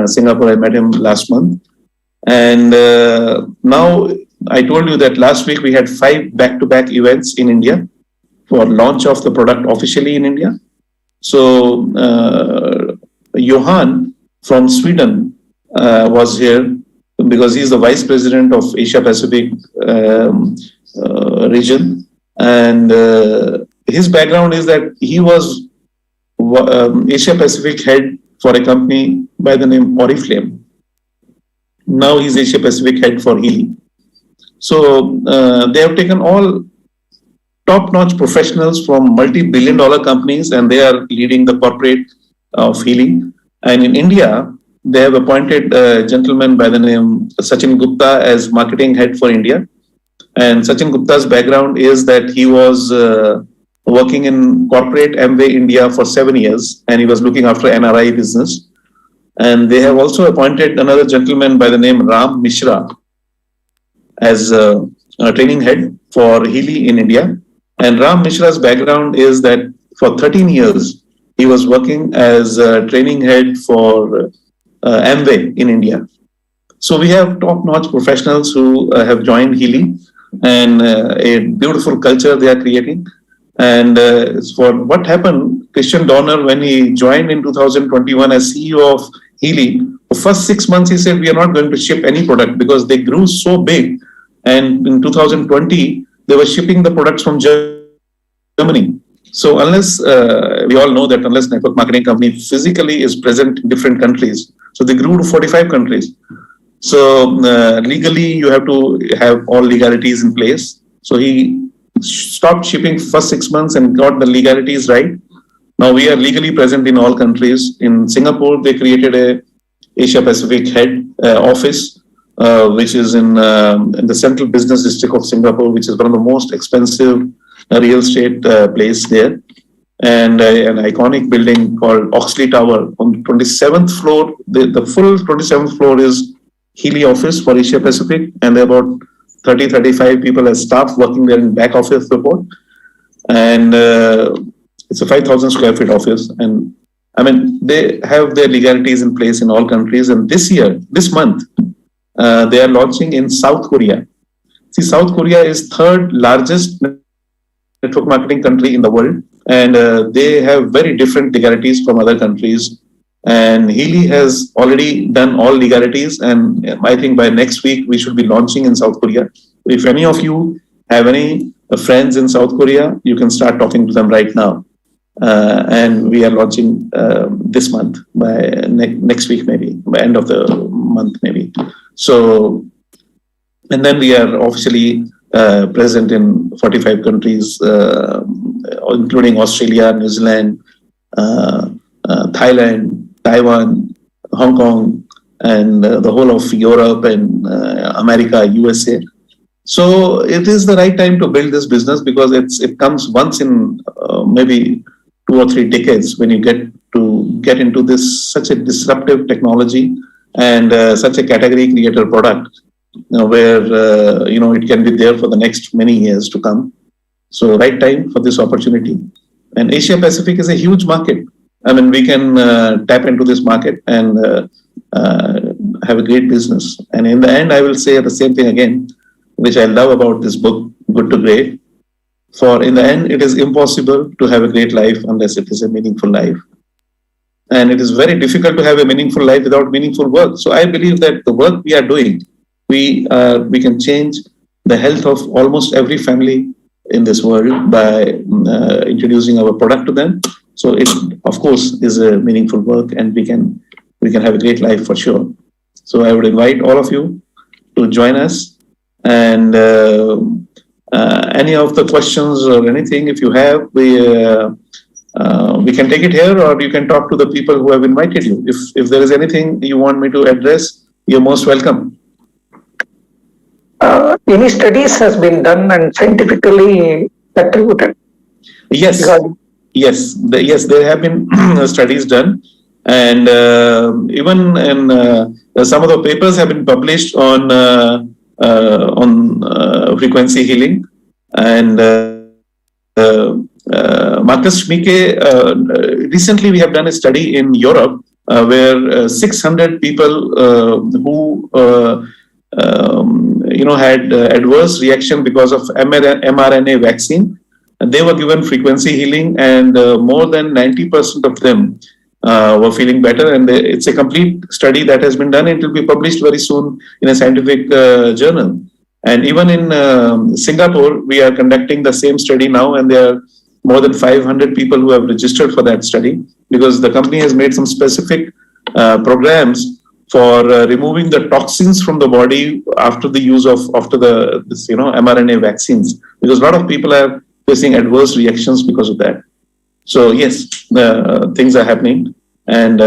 Singapore. I met him last month. And now I told you that last week we had 5 back-to-back events in India for launch of the product officially in India. So Johan from Sweden was here because he's the vice president of Asia Pacific region, and his background is that he was Asia Pacific head for a company by the name Oriflame. Now he's Asia Pacific head for Healy. So they have taken all top-notch professionals from multi-billion dollar companies, and they are leading the corporate of Healy. And in India, they have appointed a gentleman by the name Sachin Gupta as marketing head for India. And Sachin Gupta's background is that he was working in corporate Amway India for 7 years, and he was looking after NRI business. And they have also appointed another gentleman by the name Ram Mishra as a training head for Healy in India. And Ram Mishra's background is that for 13 years, he was working as a training head for Amway in India. So we have top-notch professionals who have joined Healy, and a beautiful culture they are creating. And for what happened, Christian Dorner, when he joined in 2021 as CEO of Healy, the first 6 months he said, we are not going to ship any product because they grew so big. And in 2020, they were shipping the products from Germany. So unless, we all know that unless network marketing company physically is present in different countries, so they grew to 45 countries. So legally, you have to have all legalities in place. So he stopped shipping first 6 months and got the legalities right. Now we are legally present in all countries. In Singapore, they created a Asia Pacific head office, which is in the central business district of Singapore, which is one of the most expensive real estate place there. And an iconic building called Oxley Tower on the 27th floor. The full 27th floor is Healy office for Asia Pacific, and there are about 30-35 people as staff working there in back office support. And it's a 5,000 square feet office. And I mean, they have their legalities in place in all countries. And this month, they are launching in South Korea. See, South Korea is third largest network marketing country in the world. And they have very different legalities from other countries. And Healy has already done all legalities, and I think by next week we should be launching in South Korea. If any of you have any friends in South Korea, you can start talking to them right now. And we are launching this month, by next week maybe, by end of the month maybe. So, and then we are officially present in 45 countries, including Australia, New Zealand, Thailand, Taiwan, Hong Kong, and the whole of Europe and America, USA. So it is the right time to build this business because it comes once in maybe 2 or 3 decades when you get into this such a disruptive technology and such a category creator product, where it can be there for the next many years to come. So right time for this opportunity. And Asia Pacific is a huge market. I mean, we can tap into this market and have a great business. And in the end, I will say the same thing again, which I love about this book, Good to Great. For in the end, it is impossible to have a great life unless it is a meaningful life. And it is very difficult to have a meaningful life without meaningful work. So I believe that the work we are doing, we can change the health of almost every family in this world by introducing our product to them. So it, of course, is a meaningful work, and we can have a great life for sure. So I would invite all of you to join us, and any of the questions or anything, if you have, we can take it here, or you can talk to the people who have invited you. If there is anything you want me to address, you're most welcome. Any studies has been done and scientifically attributed? Yes. Yes, there have been studies done, and even in some of the papers have been published on frequency healing. And Marcus Schmicke, recently we have done a study in Europe where 600 people who had adverse reaction because of mRNA vaccine. And they were given frequency healing, and more than 90% of them were feeling better. And it's a complete study that has been done. It will be published very soon in a scientific journal. And even in Singapore, we are conducting the same study now, and there are more than 500 people who have registered for that study, because the company has made some specific programs for removing the toxins from the body after the use of mRNA vaccines, because a lot of people have facing adverse reactions because of that. So yes, things are happening, and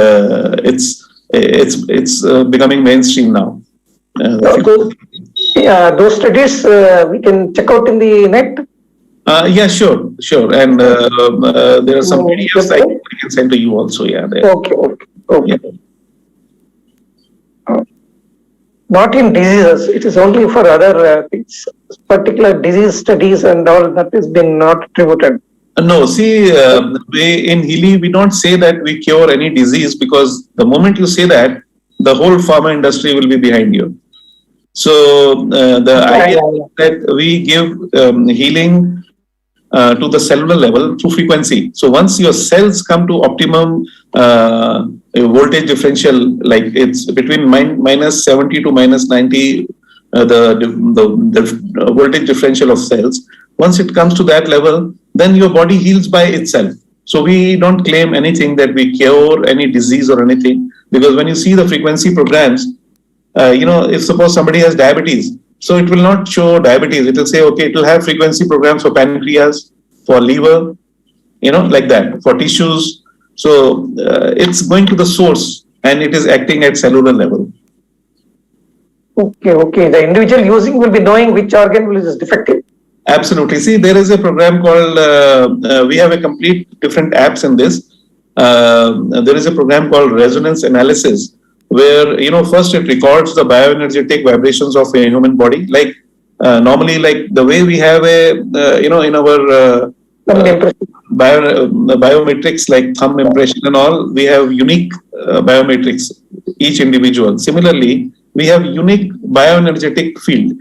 it's becoming mainstream now. Those studies we can check out in the net. Yeah, sure. And there are some videos I can send to you also. Yeah. There. Okay. Yeah. Not in diseases. It is only for other things. Particular disease studies and all that has been not attributed. No, see, in Healy, we don't say that we cure any disease, because the moment you say that, the whole pharma industry will be behind you. So the idea is that we give healing to the cellular level through frequency. So once your cells come to optimum voltage differential, like it's between minus 70 to minus 90, the voltage differential of cells, once it comes to that level, then your body heals by itself. So we don't claim anything that we cure any disease or anything, because when you see the frequency programs, if suppose somebody has diabetes, so it will not show diabetes. It will say, okay, it will have frequency programs for pancreas, for liver, like that, for tissues. So it's going to the source, and it is acting at cellular level. Okay. The individual using will be knowing which organ is defective. Absolutely. See, there is a program called, we have a complete different apps in this. There is a program called Resonance Analysis, where, first it records the bioenergetic vibrations of a human body. Like normally, like the way we have in our biometrics, like thumb impression and all, we have unique biometrics, each individual. Similarly, we have unique bioenergetic field.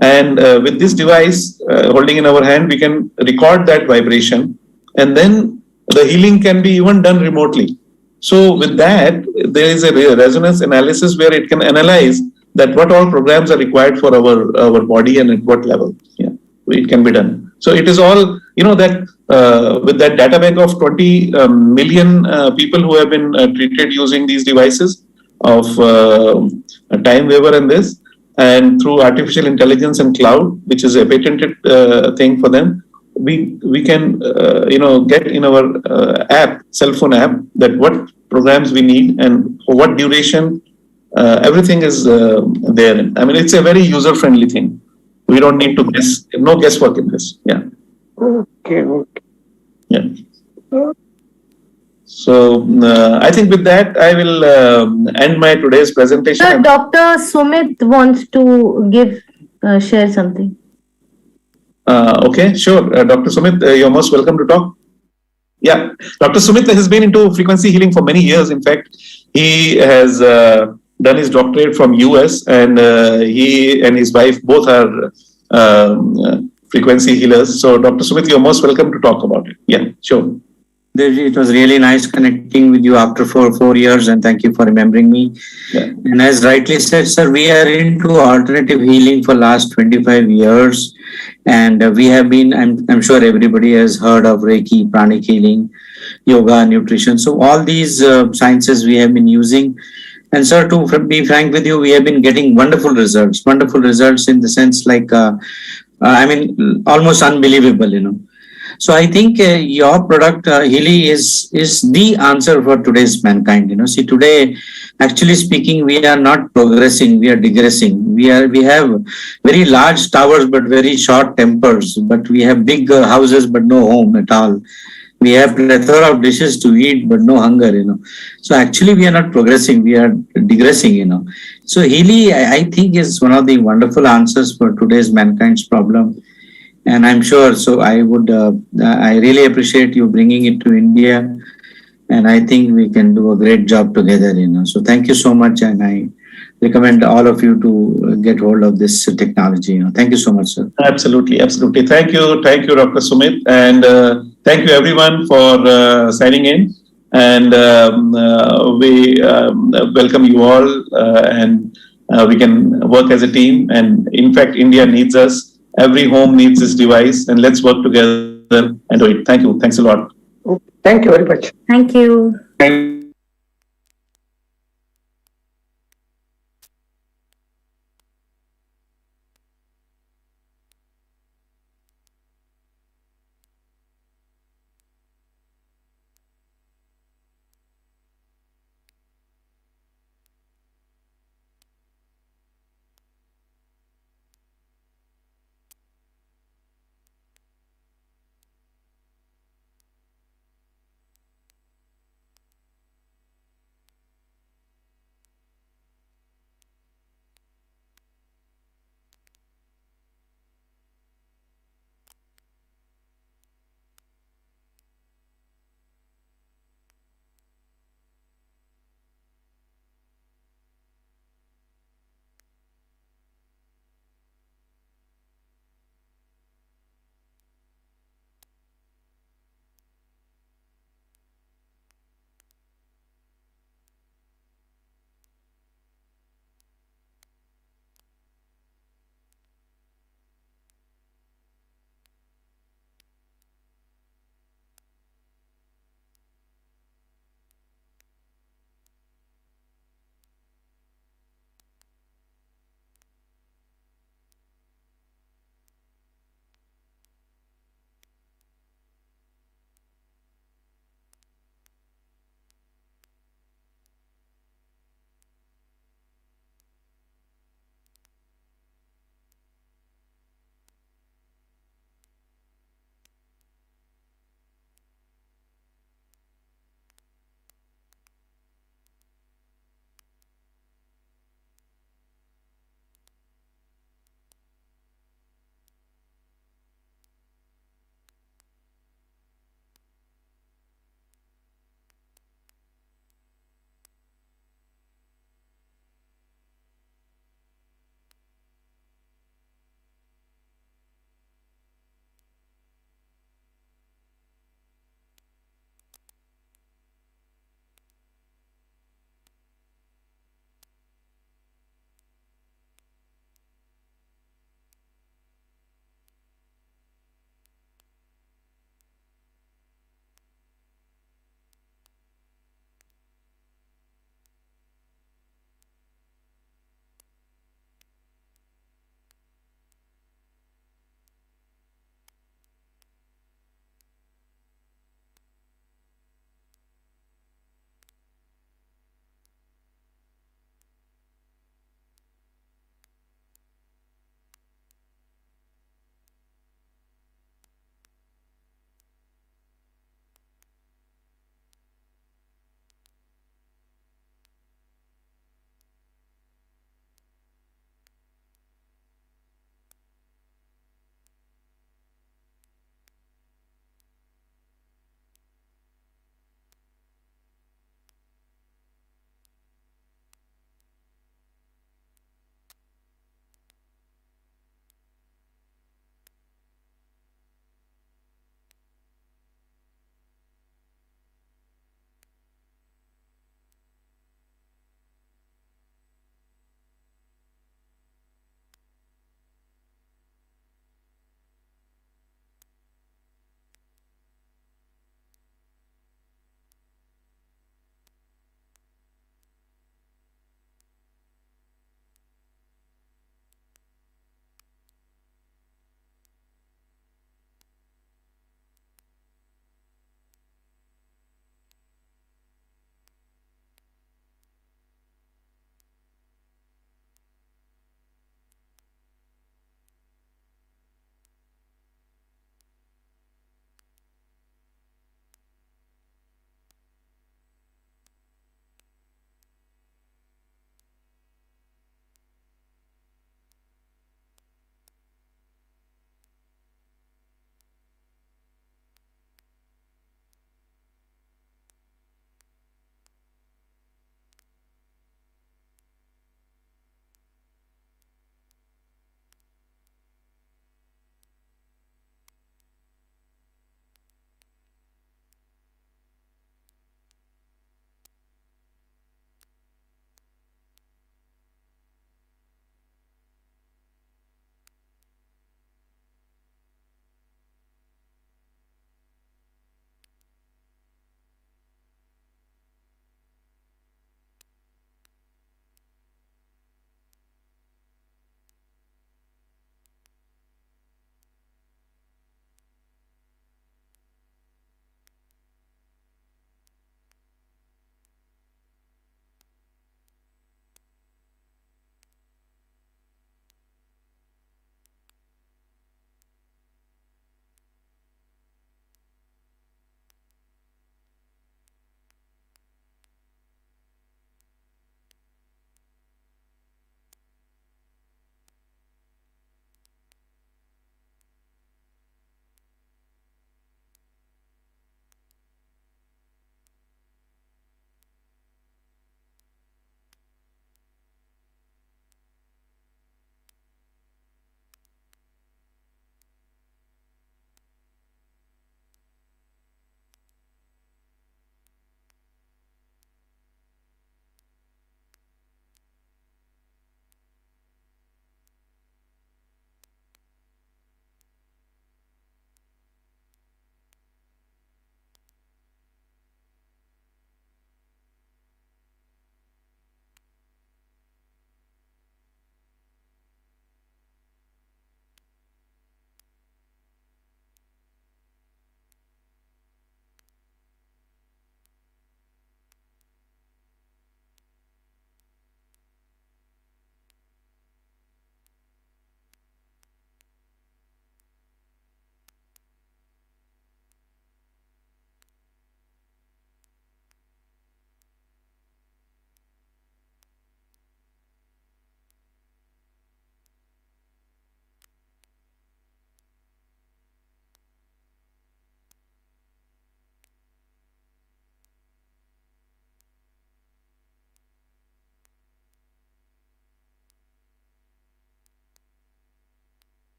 And with this device holding in our hand, we can record that vibration, and then the healing can be even done remotely. So with that, there is a resonance analysis where it can analyze that what all programs are required for our body and at what level. Yeah, it can be done. So it is all, that with that data bank of 20 million people who have been treated using these devices of Time Waver and this, and through artificial intelligence and cloud, which is a patented thing for them, we can get in our cell phone app, that what programs we need and for what duration. Everything is there. I mean, it's a very user friendly thing. We don't need to guess. No guesswork in this. Yeah. Okay. Yeah. So I think with that, I will end my today's presentation. Sir, Dr. Sumit wants to share something. Okay, sure. Dr. Sumit, you're most welcome to talk. Yeah, Dr. Sumit has been into frequency healing for many years. In fact, he has done his doctorate from US, and he and his wife both are frequency healers. So Dr. Sumit, you're most welcome to talk about it. Yeah, sure. It was really nice connecting with you after four years, and thank you for remembering me. Yeah. And as rightly said, sir, we are into alternative healing for last 25 years. And we have been, I'm sure everybody has heard of Reiki, pranic healing, yoga, nutrition. So all these sciences we have been using. And sir, to be frank with you, we have been getting wonderful results in the sense like, almost unbelievable, So I think your product, Healy, is the answer for today's mankind. See, today, actually speaking, we are not progressing; we are digressing. We have very large towers but very short tempers. But we have big houses but no home at all. We have plethora of dishes to eat but no hunger. So actually, we are not progressing; we are digressing. So Healy, I think, is one of the wonderful answers for today's mankind's problem. And I'm sure, so I really appreciate you bringing it to India. And I think we can do a great job together, So thank you so much. And I recommend all of you to get hold of this technology. Thank you so much, sir. Absolutely. Thank you, Dr. Sumit. And thank you everyone for signing in. And we welcome you all, and we can work as a team. And in fact, India needs us. Every home needs this device, and let's work together and do it. Thank you. Thanks a lot. Thank you very much. Thank you.